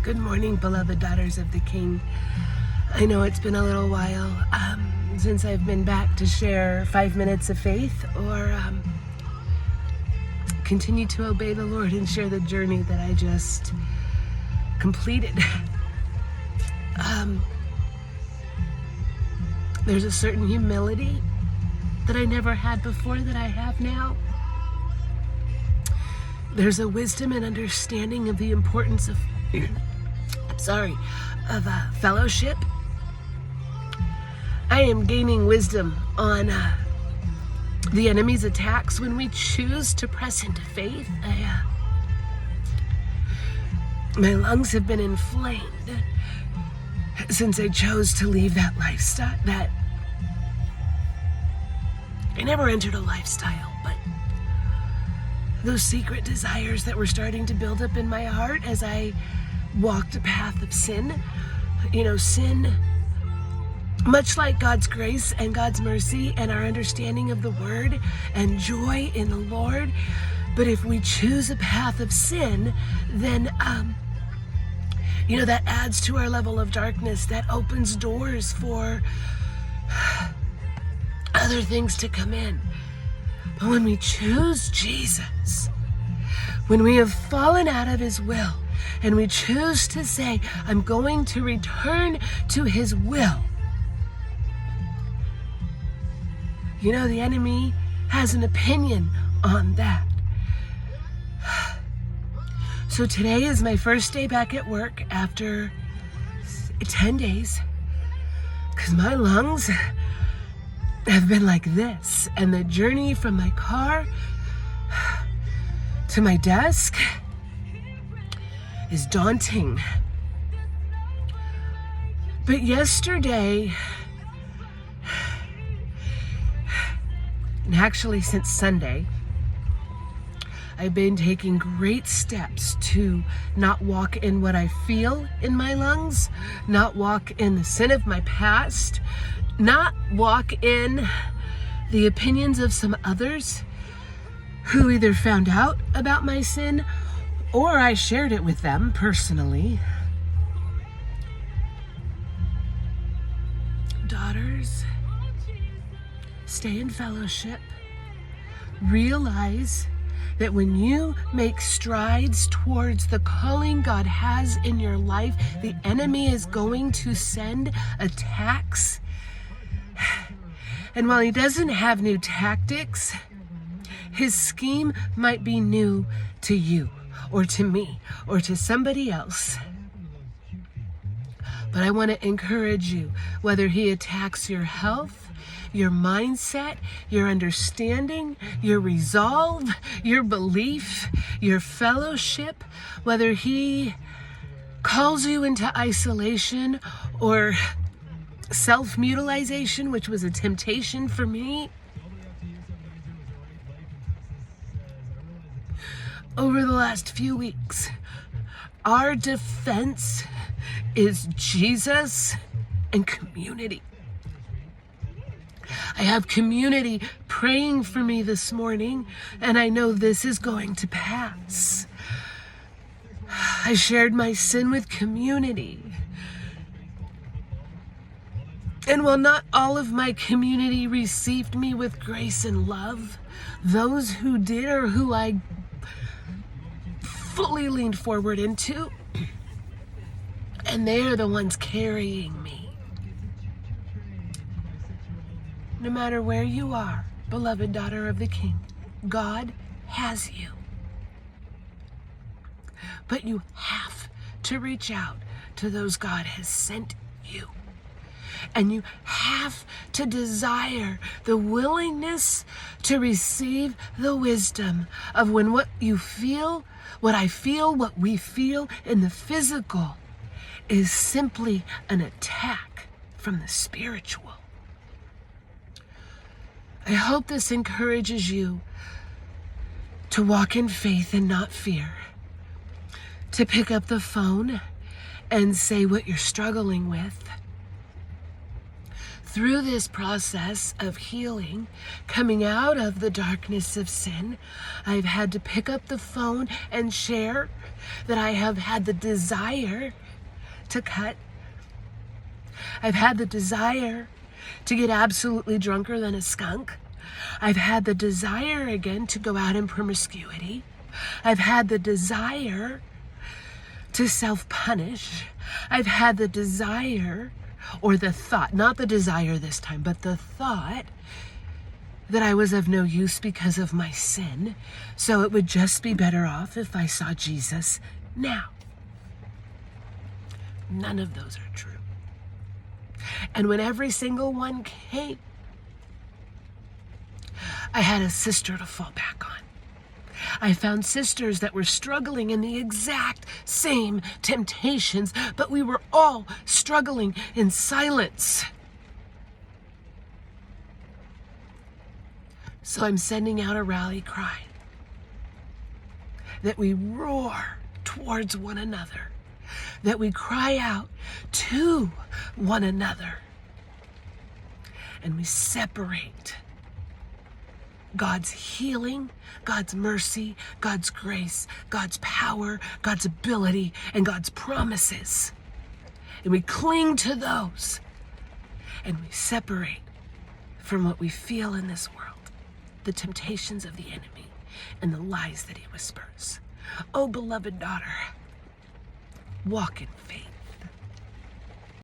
Good morning, beloved daughters of the King. I know it's been a little while since I've been back to share 5 minutes of faith or continue to obey the Lord and share the journey that I just completed. There's a certain humility that I never had before that I have now. There's a wisdom and understanding of the importance of fellowship. I am gaining wisdom on the enemy's attacks when we choose to press into faith. My lungs have been inflamed since I chose to leave that lifestyle. That I never entered a lifestyle, but those secret desires that were starting to build up in my heart as I walked a path of sin. Sin, much like God's grace and God's mercy and our understanding of the word and joy in the Lord. But if we choose a path of sin, then, that adds to our level of darkness. That opens doors for other things to come in. But when we choose Jesus, when we have fallen out of his will, and we choose to say, I'm going to return to his will. The enemy has an opinion on that. So today is my first day back at work after 10 days. Because my lungs have been like this. And the journey from my car to my desk is daunting. But yesterday, and actually since Sunday, I've been taking great steps to not walk in what I feel in my lungs, not walk in the sin of my past, not walk in the opinions of some others who either found out about my sin or I shared it with them personally. Daughters, stay in fellowship. Realize that when you make strides towards the calling God has in your life, the enemy is going to send attacks. And while he doesn't have new tactics, his scheme might be new to you, or to me, or to somebody else. But I want to encourage you, whether he attacks your health, your mindset, your understanding, your resolve, your belief, your fellowship, whether he calls you into isolation or self-mutilization, which was a temptation for me. Over the last few weeks, our defense is Jesus and community. I have community praying for me this morning, and I know this is going to pass. I shared my sin with community. And while not all of my community received me with grace and love, those who did or who I fully leaned forward into, and they are the ones carrying me. No matter where you are, beloved daughter of the King, God has you. But you have to reach out to those God has sent you. And you have to desire the willingness to receive the wisdom of when what you feel, what I feel, what we feel in the physical is simply an attack from the spiritual. I hope this encourages you to walk in faith and not fear, to pick up the phone and say what you're struggling with. through this process of healing, coming out of the darkness of sin, I've had to pick up the phone and share that I have had the desire to cut. I've had the desire to get absolutely drunker than a skunk. I've had the desire again to go out in promiscuity. I've had the desire to self-punish. I've had the desire, or the thought, not the desire this time, but the thought that I was of no use because of my sin, so it would just be better off if I saw Jesus now. None of those are true. And when every single one came, I had a sister to fall back on. I found sisters that were struggling in the exact same temptations, but we were all struggling in silence. So I'm sending out a rally cry that we roar towards one another, that we cry out to one another, and we separate God's healing, God's mercy, God's grace, God's power, God's ability, and God's promises. And we cling to those, and we separate from what we feel in this world, the temptations of the enemy and the lies that he whispers. Oh, beloved daughter, walk in faith.